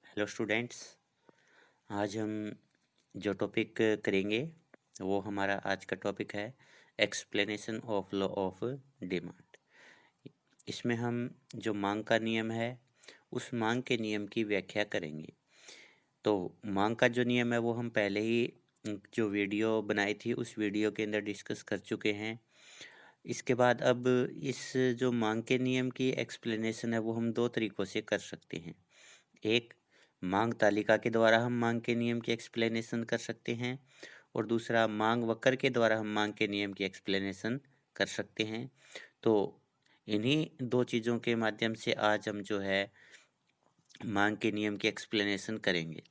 Hello students. आज हम जो टॉपिक करेंगे वो हमारा आज का टॉपिक है explanation of law of demand. इसमें हम जो मांग का नियम है उस मांग के नियम की व्याख्या करेंगे। तो मांग का जो नियम है वो हम पहले ही जो वीडियो बनाई थी उस वीडियो के अंदर डिस्कस कर चुके हैं। इसके बाद अब इस जो मांग के नियम की एक्सप्लेनेशन है वो हम दो तरीक़ों से कर सकते हैं। एक, मांग तालिका के द्वारा हम मांग के नियम की एक्सप्लेनेशन कर सकते हैं और दूसरा मांग वक्र के द्वारा हम मांग के नियम की एक्सप्लेनेशन कर सकते हैं। तो इन्हीं दो चीज़ों के माध्यम से आज हम जो है मांग के नियम की एक्सप्लेनेशन करेंगे।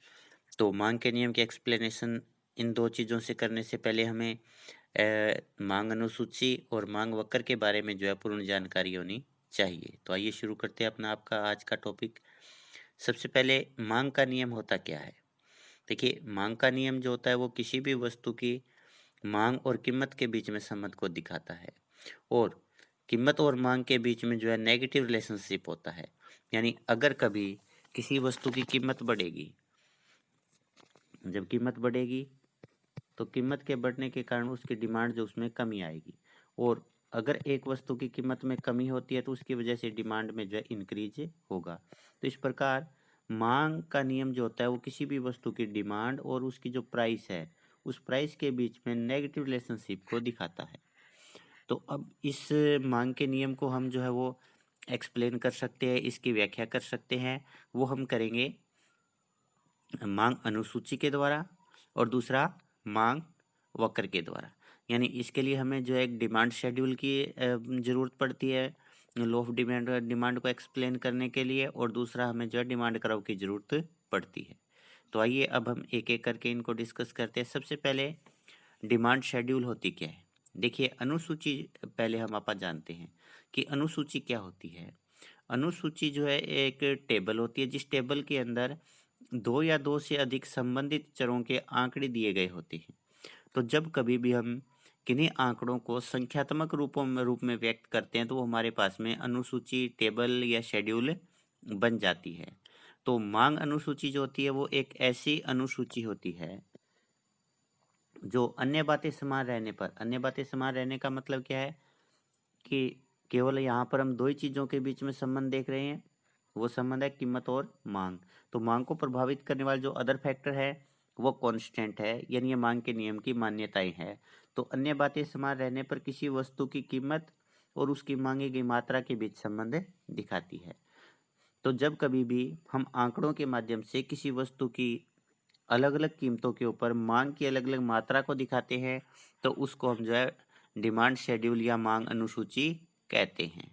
तो मांग के नियम की एक्सप्लेनेशन इन दो चीज़ों से करने से पहले हमें मांग अनुसूची और मांग वक्र के बारे में जो है पूर्ण जानकारी होनी चाहिए। तो आइए शुरू करते हैं अपना आपका आज का टॉपिक। सबसे पहले मांग का नियम होता क्या है? देखिए, मांग का नियम जो होता है वो किसी भी वस्तु की मांग और कीमत के बीच में संबंध को दिखाता है और कीमत और मांग के बीच में जो है नेगेटिव रिलेशनशिप होता है। यानी अगर कभी किसी वस्तु की कीमत बढ़ेगी, जब कीमत बढ़ेगी तो कीमत के बढ़ने के कारण उसकी डिमांड जो उसमें कमी आएगी और अगर एक वस्तु की कीमत में कमी होती है तो उसकी वजह से डिमांड में जो है इंक्रीज होगा। तो इस प्रकार मांग का नियम जो होता है वो किसी भी वस्तु की डिमांड और उसकी जो प्राइस है उस प्राइस के बीच में नेगेटिव रिलेशनशिप को दिखाता है। तो अब इस मांग के नियम को हम जो है वो एक्सप्लेन कर सकते हैं, इसकी व्याख्या कर सकते हैं। वो हम करेंगे मांग अनुसूची के द्वारा और दूसरा मांग वक्र के द्वारा। यानी इसके लिए हमें जो है एक डिमांड शेड्यूल की ज़रूरत पड़ती है लॉ ऑफ डिमांड डिमांड को एक्सप्लेन करने के लिए, और दूसरा हमें जो है डिमांड कर्व की ज़रूरत पड़ती है। तो आइए अब हम एक एक करके इनको डिस्कस करते हैं। सबसे पहले डिमांड शेड्यूल होती क्या है? देखिए, अनुसूची पहले हम आपा जानते हैं कि अनुसूची क्या होती है। अनुसूची जो है एक टेबल होती है जिस टेबल के अंदर दो या दो से अधिक संबंधित चरों के आंकड़े दिए गए होते हैं। तो जब कभी भी हम किन्हीं आंकड़ों को संख्यात्मक रूप में व्यक्त करते हैं तो वो हमारे पास में अनुसूची टेबल या शेड्यूल बन जाती है। तो मांग अनुसूची जो होती है वो एक ऐसी अनुसूची होती है जो अन्य बातें समान रहने पर, अन्य बातें समान रहने का मतलब क्या है कि केवल यहाँ पर हम दो ही चीज़ों के बीच में संबंध देख रहे हैं। वो संबंध है कीमत और मांग। तो मांग को प्रभावित करने वाले जो अदर फैक्टर है वो कांस्टेंट है, यानी ये मांग के नियम की मान्यताएं हैं। तो अन्य बातें समान रहने पर किसी वस्तु की कीमत और उसकी मांगी गई मात्रा के बीच संबंध दिखाती है। तो जब कभी भी हम आंकड़ों के माध्यम से किसी वस्तु की अलग अलग कीमतों के ऊपर मांग की अलग अलग मात्रा को दिखाते हैं तो उसको हम जो है डिमांड शेड्यूल या मांग अनुसूची कहते हैं।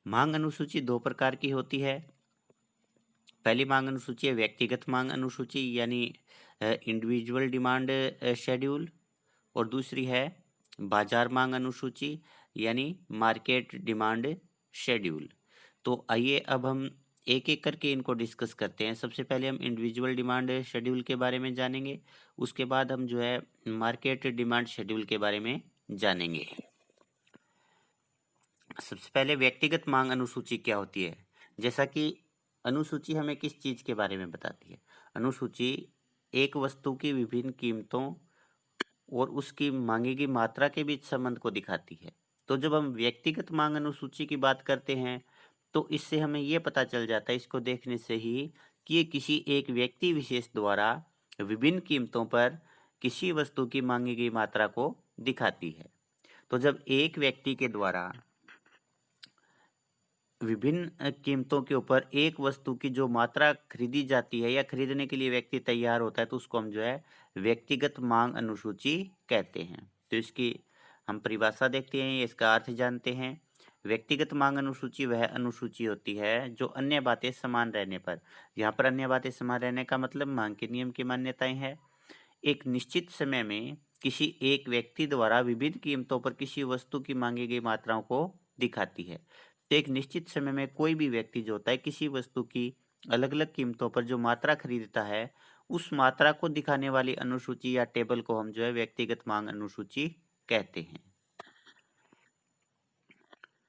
मांग अनुसूची दो प्रकार की होती है। पहली मांग अनुसूची है व्यक्तिगत मांग अनुसूची यानी इंडिविजुअल डिमांड शेड्यूल, और दूसरी है बाजार मांग अनुसूची यानी मार्केट डिमांड शेड्यूल। तो आइए अब हम एक एक करके इनको डिस्कस करते हैं। सबसे पहले हम इंडिविजुअल डिमांड शेड्यूल के बारे में जानेंगे, उसके बाद हम जो है मार्केट डिमांड शेड्यूल के बारे में जानेंगे। सबसे पहले व्यक्तिगत मांग अनुसूची क्या होती है? जैसा कि अनुसूची हमें किस चीज़ के बारे में बताती है? अनुसूची एक वस्तु की विभिन्न कीमतों और उसकी मांगी गई मात्रा के बीच संबंध को दिखाती है। तो जब हम व्यक्तिगत मांग अनुसूची की बात करते हैं तो इससे हमें ये पता चल जाता है, इसको देखने से ही, कि ये किसी एक व्यक्ति विशेष द्वारा विभिन्न कीमतों पर किसी वस्तु की मांगी गई मात्रा को दिखाती है। तो जब एक व्यक्ति के द्वारा विभिन्न कीमतों के ऊपर एक वस्तु की जो मात्रा खरीदी जाती है या खरीदने के लिए व्यक्ति तैयार होता है तो उसको हम जो है व्यक्तिगत मांग अनुसूची कहते हैं। तो इसकी हम परिभाषा देखते हैं, इसका अर्थ जानते हैं। व्यक्तिगत मांग अनुसूची वह अनुसूची होती है जो अन्य बातें समान रहने पर, यहाँ पर अन्य बातें समान रहने का मतलब मांग के नियम की मान्यताएं हैं, एक निश्चित समय में किसी एक व्यक्ति द्वारा विभिन्न कीमतों पर किसी वस्तु की मांगी गई मात्राओं को दिखाती है। तो एक निश्चित समय में कोई भी व्यक्ति जो होता है किसी वस्तु की अलग अलग कीमतों पर जो मात्रा खरीदता है उस मात्रा को दिखाने वाली अनुसूची या टेबल को हम जो है व्यक्तिगत मांग अनुसूची कहते हैं।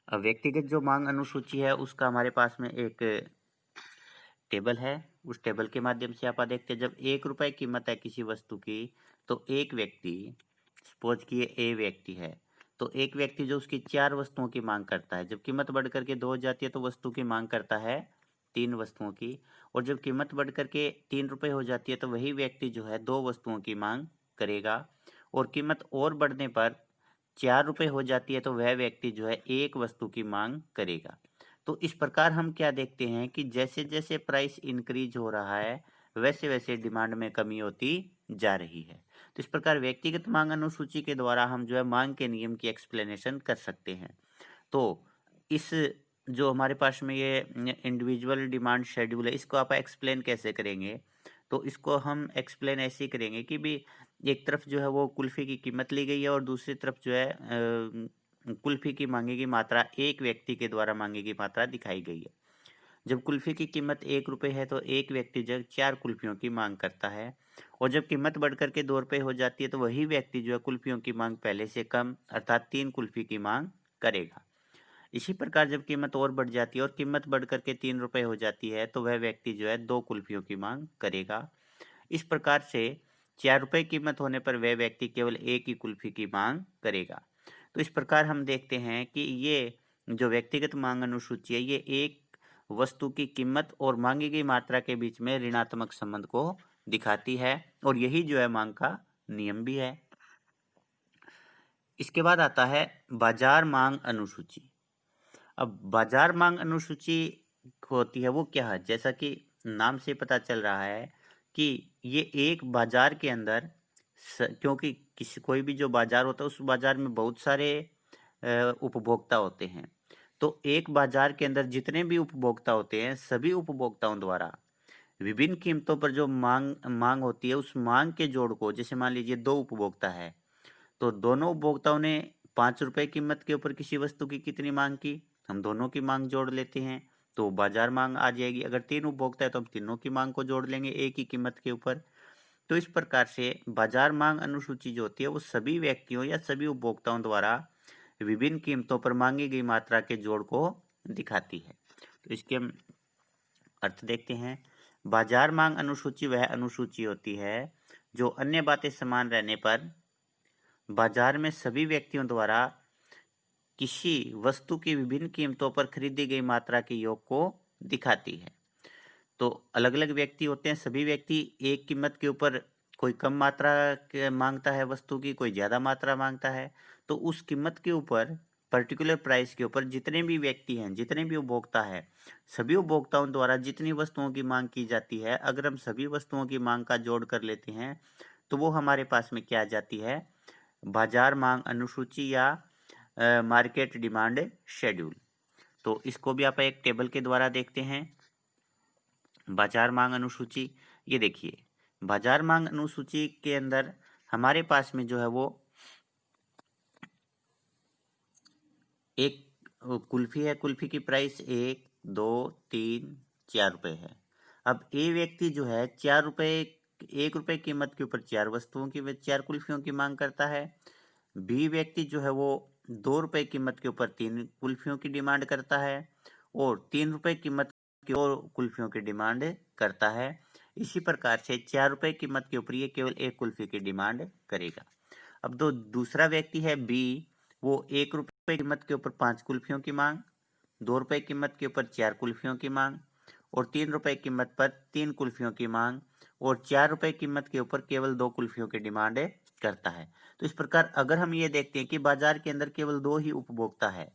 अब व्यक्तिगत जो मांग अनुसूची है उसका हमारे पास में एक टेबल है, उस टेबल के माध्यम से आप देखते हैं, जब 1 रुपए कीमत है किसी वस्तु की, तो एक व्यक्ति, सपोज कि ये ए व्यक्ति है, तो एक व्यक्ति जो उसकी 4 वस्तुओं की मांग करता है, जब कीमत बढ़ करके 2 हो जाती है तो वस्तु की मांग करता है 3 वस्तुओं की, और जब कीमत बढ़ करके 3 रुपए हो जाती है तो वही व्यक्ति जो है 2 वस्तुओं की मांग करेगा, और कीमत और बढ़ने पर 4 रुपए हो जाती है तो वह व्यक्ति जो है 1 वस्तु की मांग करेगा। तो इस प्रकार हम क्या देखते हैं कि जैसे-जैसे प्राइस इंक्रीज हो रहा है, वैसे-वैसे डिमांड में कमी होती जा रही है। तो इस प्रकार व्यक्तिगत मांग अनुसूची के द्वारा हम जो है मांग के नियम की एक्सप्लेनेशन कर सकते हैं। तो इस जो हमारे पास में ये इंडिविजुअल डिमांड शेड्यूल है, इसको आप एक्सप्लेन कैसे करेंगे? तो इसको हम एक्सप्लेन ऐसे ही करेंगे कि भी एक तरफ जो है वो कुल्फ़ी की कीमत ली गई है और दूसरी तरफ जो है कुल्फ़ी की माँगी गई मात्रा, एक व्यक्ति के द्वारा माँगी गई मात्रा दिखाई गई है। जब कुल्फ़ी की कीमत 1 रुपए है तो एक व्यक्ति जो है 4 कुल्फ़ियों की माँग करता है, और जब कीमत बढ़ कर के 2 रुपए हो जाती है तो वही व्यक्ति जो है कुल्फ़ियों की माँग पहले से कम अर्थात 3 कुल्फ़ी की माँग करेगा। इसी प्रकार जब कीमत और बढ़ जाती है और कीमत बढ़ कर के 3 रुपए हो जाती है तो वह व्यक्ति जो है 2 कुल्फ़ियों की माँग करेगा। इस प्रकार से 4 रुपए कीमत होने पर वह व्यक्ति केवल 1 ही कुल्फ़ी की माँग करेगा। तो इस प्रकार हम देखते हैं कि ये जो व्यक्तिगत माँग अनुसूची है, ये एक वस्तु की कीमत और माँगी गई मात्रा के बीच में ऋणात्मक संबंध को दिखाती है, और यही जो है माँग का नियम भी है। इसके बाद आता है बाजार माँग अनुसूची। अब बाजार माँग अनुसूची होती है वो क्या है? जैसा कि नाम से पता चल रहा है कि ये एक बाजार के अंदर क्योंकि किसी कोई भी जो बाजार होता है उस बाजार में बहुत सारे उपभोक्ता होते हैं। तो एक बाजार के अंदर जितने भी उपभोक्ता होते हैं, सभी उपभोक्ताओं द्वारा विभिन्न कीमतों पर जो माँग माँग होती है, उस माँग के जोड़ को, जैसे मान लीजिए 2 उपभोक्ता है, तो दोनों उपभोक्ताओं ने 5 रुपए कीमत के ऊपर किसी वस्तु की कितनी माँग की? हम दोनों की माँग जोड़ लेते हैं, तो बाजार माँग आ जाएगी। अगर 3 उपभोक्ता है तो हम तीनों की माँग को जोड़ लेंगे एक ही कीमत के ऊपर। तो इस प्रकार से बाजार माँग अनुसूची जो होती है वो सभी व्यक्तियों या सभी उपभोक्ताओं द्वारा विभिन्न कीमतों पर माँगी गई मात्रा के जोड़ को दिखाती है। तो इसके हम अर्थ देखते हैं। बाजार माँग अनुसूची वह अनुसूची होती है जो अन्य बातें समान रहने पर बाजार में सभी व्यक्तियों द्वारा किसी वस्तु की विभिन्न कीमतों पर खरीदी गई मात्रा के योग को दिखाती है। तो अलग-अलग व्यक्ति होते हैं, सभी व्यक्ति एक कीमत के ऊपर कोई कम मात्रा के माँगता है वस्तु की, कोई ज़्यादा मात्रा माँगता है। तो उस कीमत के ऊपर, पर्टिकुलर प्राइस के ऊपर जितने भी व्यक्ति हैं, जितने भी उपभोक्ता हैं, सभी उपभोक्ताओं द्वारा जितनी वस्तुओं की माँग की जाती है, अगर हम सभी वस्तुओं की माँग का जोड़ कर लेते हैं, तो वो हमारे पास में क्या आ जाती है? बाजार माँग अनुसूची या मार्केट डिमांड शेड्यूल। तो इसको भी आप एक टेबल के द्वारा देखते हैं। बाजार मांग अनुसूची, ये देखिए, बाजार मांग अनुसूची के अंदर हमारे पास में जो है वो एक कुल्फी है, कुल्फी की प्राइस 1, 2, 3, 4 रुपए है। अब ए व्यक्ति जो है 4 रुपए, 1 रुपए कीमत के ऊपर 4 वस्तुओं की, 4 कुल्फियों की मांग करता है। बी व्यक्ति जो है वो 2 रुपए कीमत के ऊपर 3 कुल्फियों की डिमांड करता है, और 3 रुपए कीमत की और कुल्फियों की डिमांड करता है। इसी प्रकार से 4 रुपए कीमत के ऊपर ये केवल 1 कुल्फी की डिमांड करेगा। अब दूसरा व्यक्ति है बी, वो 1 रुपए कीमत के ऊपर 5 कुल्फियों की मांग, 2 रुपए कीमत के ऊपर 4 कुल्फियों की मांग, और 3 रुपए कीमत पर 3 कुल्फियों की मांग, और 4 रुपए कीमत के ऊपर केवल 2 कुल्फियों की डिमांड करता है। तो इस प्रकार अगर हम ये देखते हैं कि बाजार के अंदर केवल 2 ही उपभोक्ता है,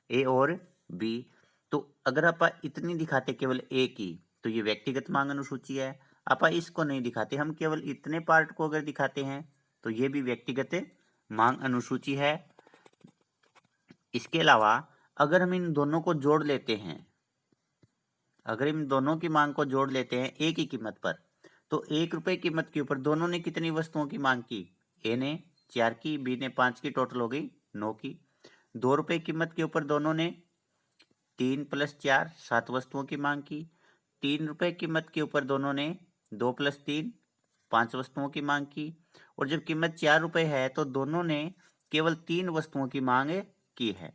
ए और बी, तो अगर आप इतनी दिखाते केवल ए की, तो ये व्यक्तिगत मांग अनुसूची है। आप इसको नहीं दिखाते, हम केवल इतने पार्ट को अगर दिखाते हैं तो ये भी व्यक्तिगत मांग अनुसूची है। इसके अलावा अगर हम इन दोनों को जोड़ लेते हैं, अगर इन दोनों की मांग को जोड़ लेते हैं एक ही कीमत पर, तो 1 रुपए कीमत के ऊपर दोनों ने कितनी वस्तुओं की मांग की? ए ने 4 की, बी ने 5 की, टोटल हो गई 9 की। 2 रुपए कीमत के ऊपर दोनों ने 3 + 4 7 वस्तुओं की मांग की। 3 रुपए कीमत के ऊपर दोनों ने 2 + 3 5 वस्तुओं की मांग की, और जब कीमत 4 रुपए है तो दोनों ने केवल 3 वस्तुओं की मांग की है।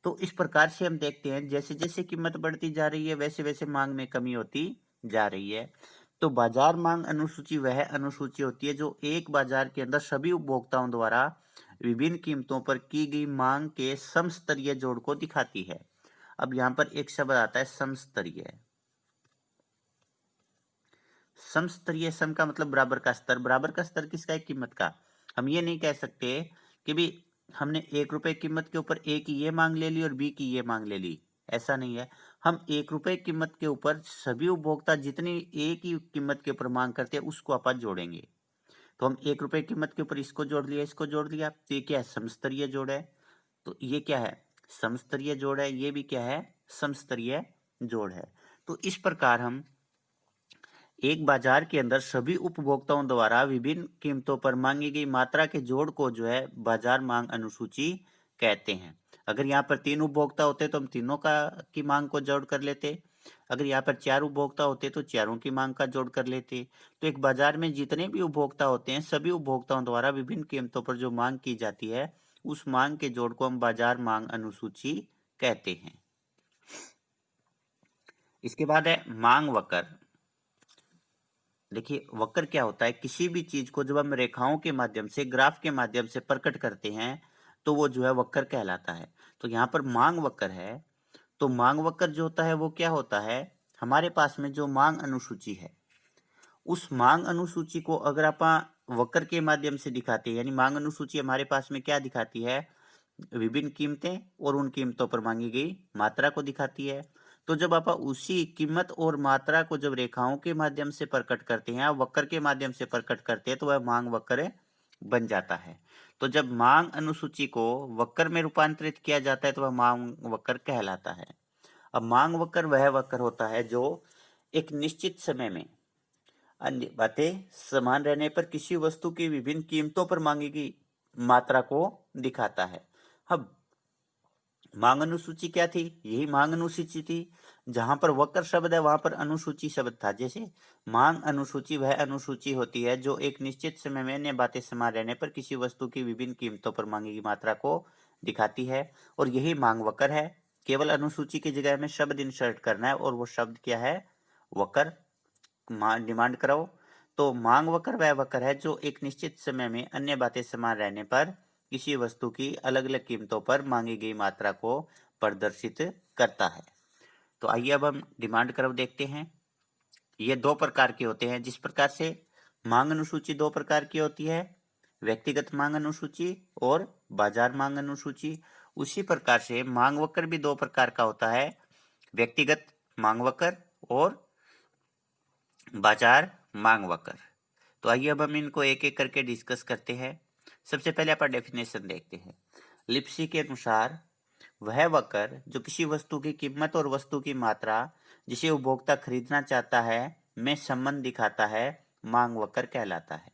तो इस प्रकार से हम देखते हैं जैसे जैसे कीमत बढ़ती जा रही है वैसे वैसे मांग में कमी होती जा रही है। तो बाजार मांग अनुसूची वह अनुसूची होती है जो एक बाजार के अंदर सभी उपभोक्ताओं द्वारा विभिन्न कीमतों पर की गई मांग के समस्तरीय जोड़ को दिखाती है। अब यहाँ पर एक शब्द आता है समस्तरीय। समस्तरीय, सम का मतलब बराबर का स्तर, बराबर का स्तर किसका है? कीमत का। हम ये नहीं कह सकते कि भी हमने 1 रुपए कीमत के ऊपर ए की ये मांग ले ली और बी की ये मांग ले ली, ऐसा नहीं है। हम 1 रुपए कीमत के ऊपर सभी उपभोक्ता जितनी ए की कीमत के ऊपर मांग करते हैं उसको आप जोड़ेंगे। तो हम 1 रुपए कीमत के ऊपर इसको जोड़ लिया, इसको जोड़ लिया, तो ये क्या है? समस्तरीय जोड़ है। तो ये क्या है? समस्तरीय जोड़ है। ये भी क्या है? समस्तरीय जोड़ है। तो इस प्रकार हम एक बाजार के अंदर सभी उपभोक्ताओं द्वारा विभिन्न कीमतों पर मांगी गई मात्रा के जोड़ को जो है बाजार मांग अनुसूची कहते हैं। अगर यहाँ पर 3 उपभोक्ता होते तो हम तीनों का की मांग को जोड़ कर लेते। अगर यहाँ पर 4 उपभोक्ता होते तो चारों की मांग का जोड़ कर लेते। तो एक बाजार में जितने भी उपभोक्ता होते हैं सभी उपभोक्ताओं द्वारा विभिन्न कीमतों पर जो मांग की जाती है उस मांग के जोड़ को हम बाजार मांग अनुसूची कहते हैं। इसके बाद है मांग वक्र। देखिए वक्र क्या होता है? किसी भी चीज को जब हम रेखाओं के माध्यम से, ग्राफ के माध्यम से प्रकट करते हैं तो वो जो है वक्र कहलाता है। तो यहाँ पर मांग वक्र है। तो मांग वक्र जो होता है वो क्या होता है? हमारे पास में जो मांग अनुसूची है उस मांग अनुसूची को अगर आप वक्र के माध्यम से दिखाते हैं, यानी मांग अनुसूची हमारे पास में क्या दिखाती है? विभिन्न कीमतें और उन कीमतों पर मांगी गई मात्रा को दिखाती है। तो जब आप उसी कीमत और मात्रा को जब रेखाओं के माध्यम से प्रकट करते हैं, वक्र के माध्यम से प्रकट करते हैं, तो वह मांग वक्र बन जाता है। तो जब मांग अनुसूची को वक्र में रूपांतरित किया जाता है तो वह मांग वक्र कहलाता है। अब मांग वक्र वह वक्र होता है जो एक निश्चित समय में अन्य बातें समान रहने पर किसी वस्तु की विभिन्न कीमतों पर मांगी गई मात्रा को दिखाता है। अब मांग अनुसूची क्या थी? यही मांग अनुसूची थी। जहां पर वक्र शब्द है वहां पर अनुसूची शब्द था। जैसे मांग अनुसूची वह अनुसूची होती है जो एक निश्चित समय में अन्य बातें समान रहने पर किसी वस्तु की विभिन्न कीमतों पर मांगी गई मात्रा को दिखाती है, और यही मांग वक्र है। केवल अनुसूची की जगह में शब्द इंसर्ट करना है और वो शब्द क्या है? वक्र। डिमांड कराओ। तो मांग वक्र वह वक्र है जो एक निश्चित समय में अन्य बातें समान रहने पर किसी वस्तु की अलग अलग कीमतों पर मांगी गई मात्रा को प्रदर्शित करता है। तो आइए अब हम डिमांड कर्व देखते हैं। ये 2 प्रकार के होते हैं। जिस प्रकार से मांग अनुसूची 2 प्रकार की होती है, व्यक्तिगत मांग अनुसूची और बाजार मांग अनुसूची, उसी प्रकार से मांग वक्र भी 2 प्रकार का होता है, व्यक्तिगत मांग वक्र और बाजार मांग वक्र। तो आइए अब हम इनको एक एक करके डिस्कस करते हैं। सबसे पहले अपन डेफिनेशन देखते हैं। लिप्सी के अनुसार वह वक्र जो किसी वस्तु की कीमत और वस्तु की मात्रा जिसे उपभोक्ता खरीदना चाहता है में संबंध दिखाता है, मांग वक्र कहलाता है।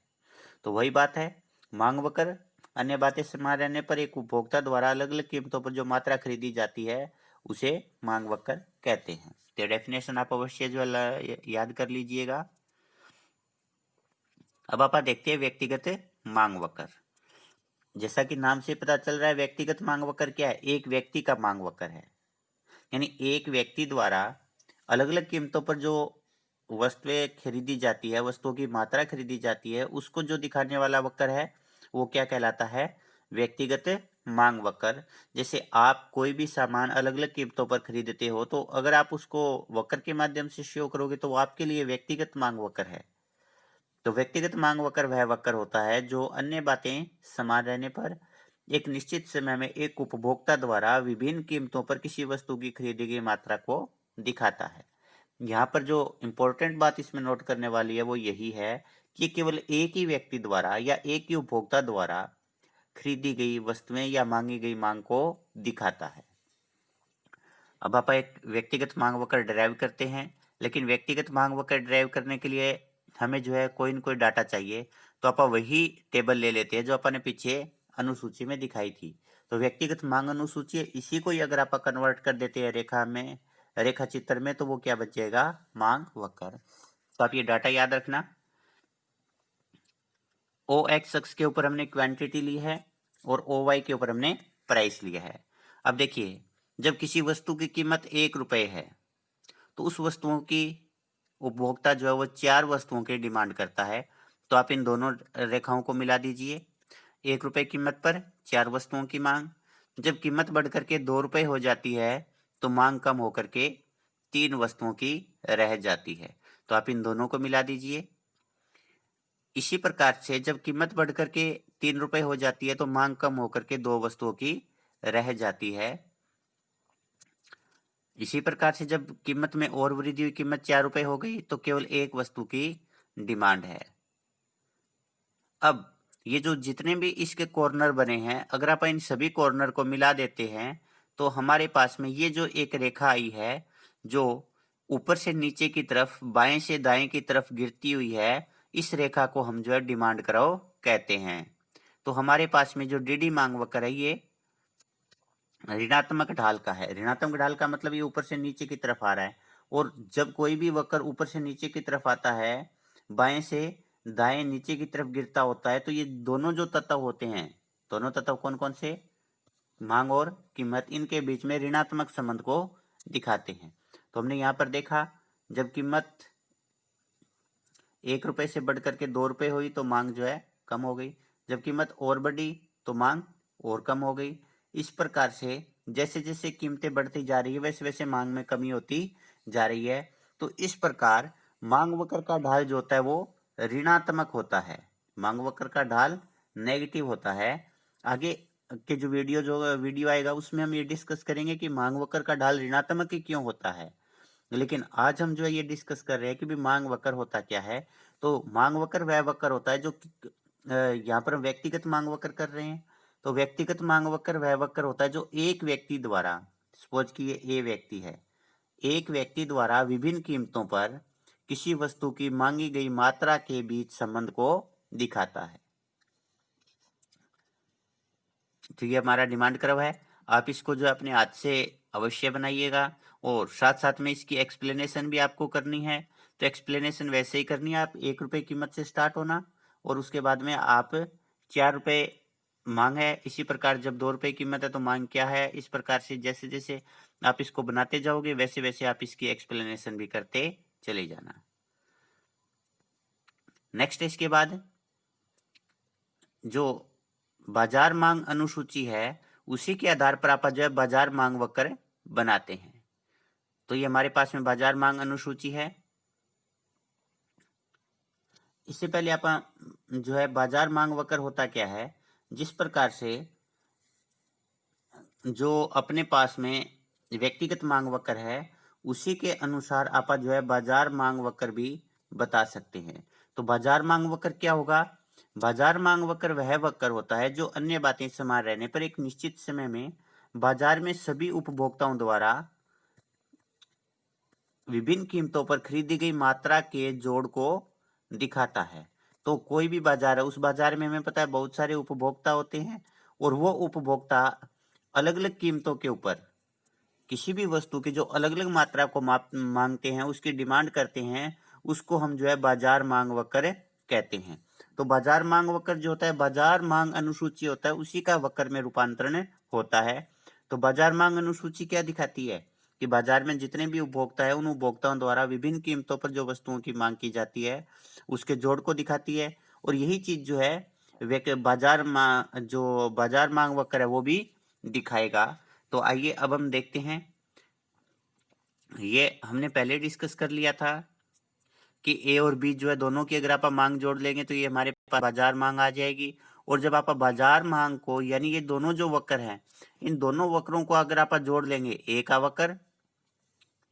तो वही बात है, मांग वक्र अन्य बातें समान रहने पर एक उपभोक्ता द्वारा अलग अलग कीमतों पर जो मात्रा खरीदी जाती है उसे मांग वक्र कहते हैं। तो डेफिनेशन आप अवश्य जो याद कर लीजिएगा। अब आप देखते हैं व्यक्तिगत मांग वक्र। जैसा कि नाम से पता चल रहा है, व्यक्तिगत मांग वक्र क्या है? एक व्यक्ति का मांग वक्र है। यानी एक व्यक्ति द्वारा अलग अलग कीमतों पर जो वस्तुएं खरीदी जाती है, वस्तुओं की मात्रा खरीदी जाती है, उसको जो दिखाने वाला वक्र है वो क्या कहलाता है? व्यक्तिगत मांग वक्र। जैसे आप कोई भी सामान अलग अलग कीमतों पर खरीदते हो तो अगर आप उसको वक्र के माध्यम से शो करोगे तो वो आपके लिए व्यक्तिगत मांग वक्र है। तो व्यक्तिगत मांग वक्र वह वक्र होता है जो अन्य बातें समान रहने पर एक निश्चित समय में एक उपभोक्ता द्वारा विभिन्न कीमतों पर किसी वस्तु की खरीदी गई मात्रा को दिखाता है। यहाँ पर जो इम्पोर्टेंट बात इसमें नोट करने वाली है वो यही है कि केवल एक ही व्यक्ति द्वारा या एक ही उपभोक्ता द्वारा खरीदी गई वस्तुएं या मांगी गई मांग को दिखाता है। अब आप एक व्यक्तिगत मांग वक्र ड्राइव करते हैं, लेकिन व्यक्तिगत मांग वक्र ड्राइव करने के लिए हमें जो है कोई न कोई डाटा चाहिए, तो आप वही टेबल ले लेते हैं जो अपने पीछे अनुसूची में दिखाई थी। तो व्यक्तिगत मांग अनुसूची इसी को ही अगर आप कन्वर्ट कर देते हैं रेखा में, रेखा चित्र में, तो वो क्या बचेगा? मांग वक्र। तो आप ये डाटा याद रखना। ओ एक्स अक्ष के ऊपर हमने क्वांटिटी ली है और ओ वाई के ऊपर हमने प्राइस लिया है। अब देखिए जब किसी वस्तु की कीमत 1 रुपये है तो उस वस्तुओं की उपभोक्ता जो है वो 4 वस्तुओं की डिमांड करता है। तो आप इन दोनों रेखाओं को मिला दीजिए। 1 रुपये कीमत पर 4 वस्तुओं की मांग। जब कीमत बढ़ करके 2 रुपये हो जाती है तो मांग कम होकर के 3 वस्तुओं की रह जाती है। तो आप इन दोनों को मिला दीजिए। इसी प्रकार से जब कीमत बढ़ करके 3 रुपये हो जाती है तो मांग कम होकर के 2 वस्तुओं की रह जाती है। इसी प्रकार से जब कीमत में और वृद्धि हुई, कीमत 4 रुपये हो गई तो केवल एक वस्तु की डिमांड है। अब ये जो जितने भी इसके कॉर्नर बने हैं, अगर आप इन सभी कॉर्नर को मिला देते हैं तो हमारे पास में ये जो एक रेखा आई है जो ऊपर से नीचे की तरफ बाएं से दाएं की तरफ गिरती हुई है, इस रेखा को हम जो है डिमांड कर्व कहते हैं। तो हमारे पास में जो डीडी मांग वक्र है ये ऋणात्मक ढाल का है। ऋणात्मक ढाल का मतलब ये ऊपर से नीचे की तरफ आ रहा है, और जब कोई भी वक्र ऊपर से नीचे की तरफ आता है, बाएं से दाएं नीचे की तरफ गिरता होता है, तो ये दोनों जो तत्व होते हैं, दोनों तत्व कौन कौन से, मांग और कीमत, इनके बीच में ऋणात्मक संबंध को दिखाते हैं। तो हमने यहाँ पर देखा जब कीमत 1 रुपये से बढ़ करके 2 रुपये हुई तो मांग जो है कम हो गई। जब कीमत और बढ़ी तो मांग और कम हो गई। इस प्रकार से जैसे जैसे कीमतें बढ़ती जा रही है वैसे वैसे मांग में कमी होती जा रही है। तो इस प्रकार मांग वक्र का ढाल जो होता है वो ऋणात्मक होता है। मांग वक्र का ढाल नेगेटिव होता है। आगे के जो वीडियो आएगा उसमें हम ये डिस्कस करेंगे कि मांग वक्र का ढाल ऋणात्मक ही क्यों होता है। लेकिन आज हम जो है ये डिस्कस कर रहे हैं कि भी मांग वक्र होता क्या है। तो मांग वक्र वह वक्र होता है जो यहाँ पर हम व्यक्तिगत मांग वक्र कर रहे हैं। तो व्यक्तिगत मांग वक्र वह वक्र होता है जो एक व्यक्ति द्वारा, सपोज कि ये ए व्यक्ति है, एक व्यक्ति द्वारा विभिन्न कीमतों पर किसी वस्तु की मांगी गई मात्रा के बीच संबंध को दिखाता है। तो ये हमारा डिमांड कर्व है। आप इसको जो अपने हाथ से अवश्य बनाइएगा, और साथ साथ में इसकी एक्सप्लेनेशन भी आपको करनी है। तो एक्सप्लेनेशन वैसे ही करनी है, आप 1 रुपये कीमत से स्टार्ट होना और उसके बाद में आप 4 रुपये मांग है। इसी प्रकार जब 2 रुपये कीमत है तो मांग क्या है। इस प्रकार से जैसे जैसे आप इसको बनाते जाओगे वैसे वैसे आप इसकी एक्सप्लेनेशन भी करते चले जाना। नेक्स्ट इसके बाद जो बाजार मांग अनुसूची है उसी के आधार पर आप जो है बाजार मांग वक्र बनाते हैं। तो ये हमारे पास में बाजार मांग अनुसूची है। इससे पहले आप जो है बाजार मांग वक्र होता क्या है, जिस प्रकार से जो अपने पास में व्यक्तिगत मांग वक्र है उसी के अनुसार आप जो है बाजार मांग वक्र भी बता सकते हैं। तो बाजार मांग वक्र क्या होगा, बाजार मांग वक्र वह वक्र होता है जो अन्य बातें समान रहने पर एक निश्चित समय में बाजार में सभी उपभोक्ताओं द्वारा विभिन्न कीमतों पर खरीदी गई मात्रा के जोड़ को दिखाता है। तो कोई भी बाजार है, उस बाजार में हमें पता है बहुत सारे उपभोक्ता होते हैं, और वो उपभोक्ता अलग अलग कीमतों के ऊपर किसी भी वस्तु की जो अलग अलग मात्रा को मांगते हैं, उसकी डिमांड करते हैं, उसको हम जो है बाजार मांग वक्र कहते हैं। तो बाजार मांग वक्र जो होता है बाजार मांग अनुसूची होता है, उसी का वक्र में रूपांतरण होता है। तो बाजार मांग अनुसूची क्या दिखाती है कि बाजार में जितने भी उपभोक्ता है उन उपभोक्ताओं द्वारा विभिन्न कीमतों पर जो वस्तुओं की मांग की जाती है उसके जोड़ को दिखाती है। और यही चीज जो है जो बाजार मांग वक्र है वो भी दिखाएगा। तो आइए अब हम देखते हैं। ये हमने पहले डिस्कस कर लिया था कि ए और बी जो है दोनों की अगर आप मांग जोड़ लेंगे तो ये हमारे पास बाजार मांग आ जाएगी। और जब आप बाजार मांग को, यानी ये दोनों जो वक्र हैं, इन दोनों वक्रों को अगर आप जोड़ लेंगे, ए का वक्र,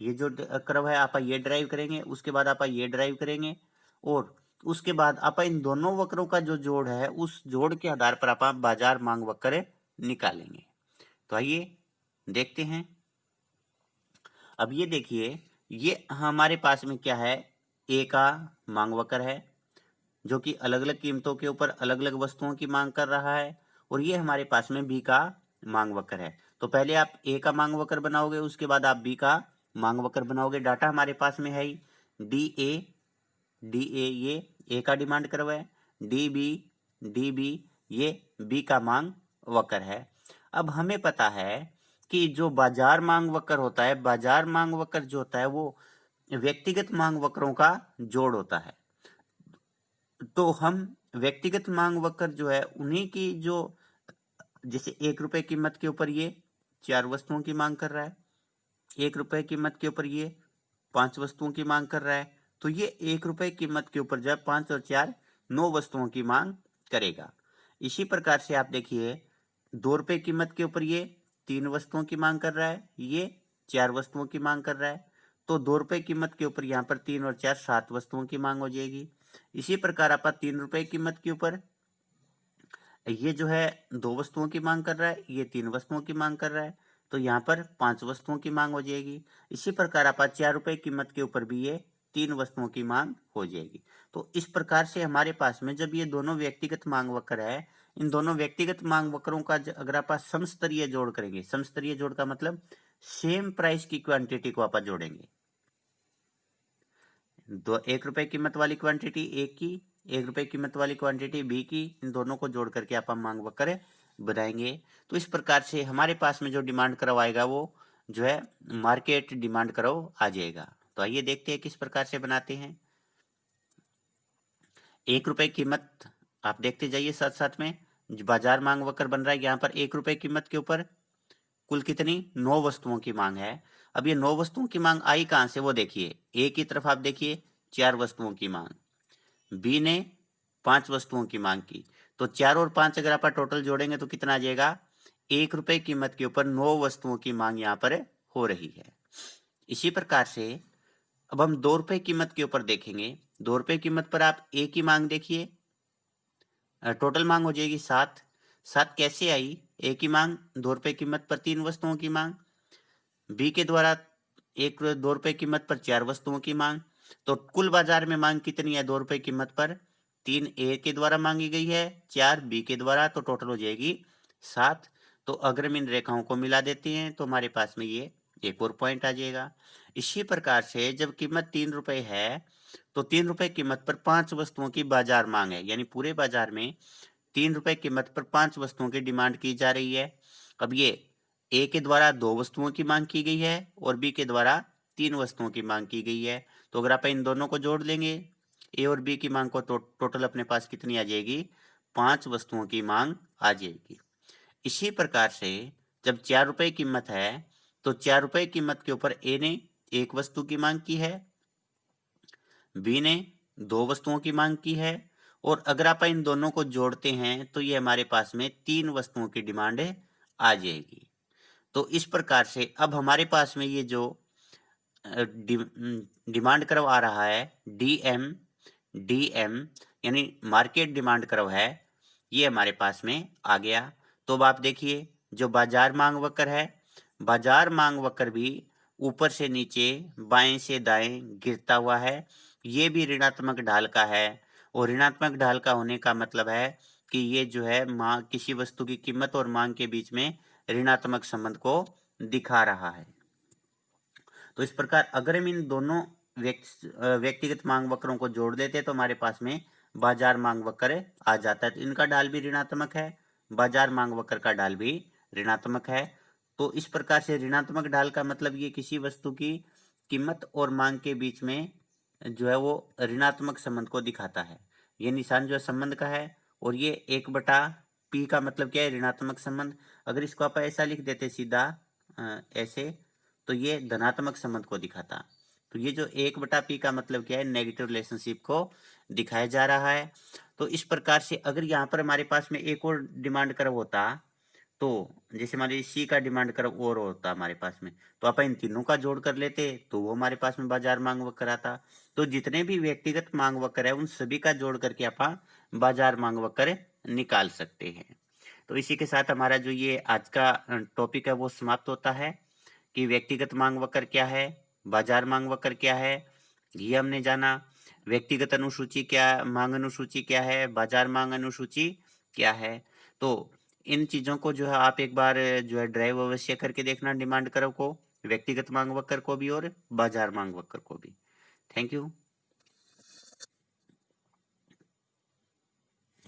ये जो कर्व है आप ये ड्राइव करेंगे, उसके बाद आप ये ड्राइव करेंगे, और उसके बाद आप इन दोनों वक्रों का जो जोड़ है उस जोड़ के आधार पर आप बाजार मांग वक्र निकालेंगे। तो आइए देखते हैं। अब ये देखिए, ये हमारे पास में क्या है, ए का मांग वक्र है जो कि अलग अलग कीमतों के ऊपर अलग अलग वस्तुओं की मांग कर रहा है, और ये हमारे पास में बी का मांग वक्र है। तो पहले आप ए का मांग वक्र बनाओगे, उसके बाद आप बी का मांग वक्र बनाओगे। डाटा हमारे पास में है ही, डी ए ये ए का डिमांड कर्व है, डी बी ये बी का मांग वक्र है। अब हमें पता है कि जो बाजार मांग वक्र होता है, बाजार मांग वक्र जो होता है वो व्यक्तिगत मांग वक्रों का जोड़ होता है। तो हम व्यक्तिगत मांग वक्र जो है उन्हीं की जो, जैसे 1 रुपए कीमत के ऊपर ये 4 वस्तुओं की मांग कर रहा है, 1 रुपए कीमत के ऊपर ये 5 वस्तुओं की मांग कर रहा है, तो ये 1 रुपए कीमत के ऊपर जो है 5 और 4 9 वस्तुओं की मांग करेगा। इसी प्रकार से आप देखिए 2 रुपए कीमत के ऊपर ये 3 वस्तुओं की मांग कर रहा है, ये 4 वस्तुओं की मांग कर रहा है, तो 2 रुपए कीमत के ऊपर यहाँ पर 3 और 4 7 वस्तुओं की मांग हो जाएगी। इसी प्रकार आप 3 रुपए कीमत के ऊपर ये जो है 2 वस्तुओं की मांग कर रहा है, ये 3 वस्तुओं की मांग कर रहा है, तो यहाँ पर 5 वस्तुओं की मांग हो जाएगी। इसी प्रकार आप 4 रुपए कीमत के ऊपर भी ये 3 वस्तुओं की मांग हो जाएगी। तो इस प्रकार से हमारे पास में जब ये दोनों व्यक्तिगत मांग वक्र है, इन दोनों व्यक्तिगत मांग वक्रों का अगर आप समस्तरीय जोड़ करेंगे, समस्तरीय जोड़ का मतलब सेम प्राइस की क्वांटिटी को आप जोड़ेंगे, 1 रुपए कीमत वाली क्वांटिटी ए की, 1 रुपए कीमत वाली क्वांटिटी बी की, इन दोनों को जोड़ करके आप मांग वक्र बनाएंगे। तो इस प्रकार से हमारे पास में जो डिमांड कर्व आएगा वो जो है मार्केट डिमांड कर्व आ जाएगा। तो आइए देखते हैं किस प्रकार से बनाते हैं। 1 रुपए कीमत आप देखते जाइए साथ साथ में, जो बाजार मांग वक्र बन रहा है यहाँ पर 1 रुपए कीमत के ऊपर कुल कितनी 9 वस्तुओं की मांग है। अब ये 9 वस्तुओं की मांग आई कहां से वो देखिए, ए की तरफ आप देखिए 4 वस्तुओं की मांग, बी ने 5 वस्तुओं की मांग की, तो 4 और 5 अगर आप टोटल जोड़ेंगे तो कितना आ जाएगा, 1 रुपए कीमत के ऊपर 9 वस्तुओं की मांग यहाँ पर हो रही है। इसी प्रकार से अब हम 2 रुपए कीमत के ऊपर देखेंगे, 2 रुपए कीमत पर आप ए की मांग देखिए, टोटल मांग हो जाएगी 7। 7 कैसे आई, ए की मांग 2 रुपए कीमत पर 3 वस्तुओं की मांग, बी के द्वारा 2 रुपए कीमत पर 4 वस्तुओं की मांग, तो कुल बाजार में मांग कितनी है 2 रुपए कीमत पर, 3 ए के द्वारा मांगी गई है, 4 बी के द्वारा, तो टोटल हो जाएगी 7। तो अगर हम इन रेखाओं को मिला देते हैं तो हमारे पास में ये एक और पॉइंट आ जाएगा। इसी प्रकार से जब कीमत 3 रुपए है तो 3 रुपए कीमत पर 5 वस्तुओं की बाजार मांग है, यानी पूरे बाजार में 3 रुपए कीमत पर 5 वस्तुओं की डिमांड की जा रही है। अब ये ए के द्वारा 2 वस्तुओं की मांग की गई है और बी के द्वारा 3 वस्तुओं की मांग की गई है, तो अगर आप इन दोनों को जोड़ लेंगे, ए और बी की मांग को, तो टोटल अपने पास कितनी आ जाएगी, 5 वस्तुओं की मांग आ जाएगी। इसी प्रकार से जब 4 रुपए कीमत है तो 4 रुपए कीमत के ऊपर ए ने 1 वस्तु की मांग की है, बी ने 2 वस्तुओं की मांग की है, और अगर आप इन दोनों को जोड़ते हैं तो ये हमारे पास में 3 वस्तुओं की डिमांड आ जाएगी। तो इस प्रकार से अब हमारे पास में ये जो डिमांड कर्व आ रहा है डीएम, डीएम यानी मार्केट डिमांड कर्व है, ये हमारे पास में आ गया। तो अब आप देखिए जो बाजार मांग वक्र है, बाजार मांग वक्र भी ऊपर से नीचे बाएं से दाएं गिरता हुआ है, ये भी ऋणात्मक ढाल का है, और ऋणात्मक ढाल का होने का मतलब है कि ये जो है मांग, किसी वस्तु की कीमत और मांग के बीच में ऋणात्मक संबंध को दिखा रहा है। तो इस प्रकार अगर हम इन दोनों व्यक्तिगत मांग वक्रों को जोड़ देते हैं तो हमारे पास में बाजार मांग वक्र आ जाता है। तो इनका ढाल भी ऋणात्मक है, बाजार मांग वक्र का ढाल भी ऋणात्मक है। तो इस प्रकार से ऋणात्मक ढाल का मतलब ये किसी वस्तु की कीमत और मांग के बीच में जो है वो ऋणात्मक संबंध को दिखाता है। ये निशान जो है संबंध का है, और ये 1/p का मतलब क्या है, ऋणात्मक संबंध। अगर इसको आप ऐसा लिख देते सीधा ऐसे, तो ये धनात्मक संबंध को दिखाता। तो ये जो 1/p का मतलब क्या है, नेगेटिव रिलेशनशिप को दिखाया जा रहा है। तो इस प्रकार से अगर यहाँ पर हमारे पास में एक और डिमांड कर्व होता, तो जैसे हमारे सी का डिमांड कर्व और होता हमारे पास में, तो आप इन तीनों का जोड़ कर लेते तो वो हमारे पास में बाजार मांग वक्र आता। तो जितने भी व्यक्तिगत मांग वक्र है उन सभी का जोड़ करके आप बाजार मांग वक्र निकाल सकते हैं। तो इसी के साथ हमारा जो ये आज का टॉपिक है वो समाप्त होता है कि व्यक्तिगत मांग वक्र क्या है, बाजार मांग वक्र क्या है, ये हमने जाना। व्यक्तिगत अनुसूची क्या, मांग अनुसूची क्या है, बाजार मांग अनुसूची क्या है। तो इन चीजों को जो है आप एक बार जो है ड्राइव अवश्य करके देखना, डिमांड कर्व को, व्यक्तिगत मांग वक्र को भी और बाजार मांग वक्र को भी। Thank you.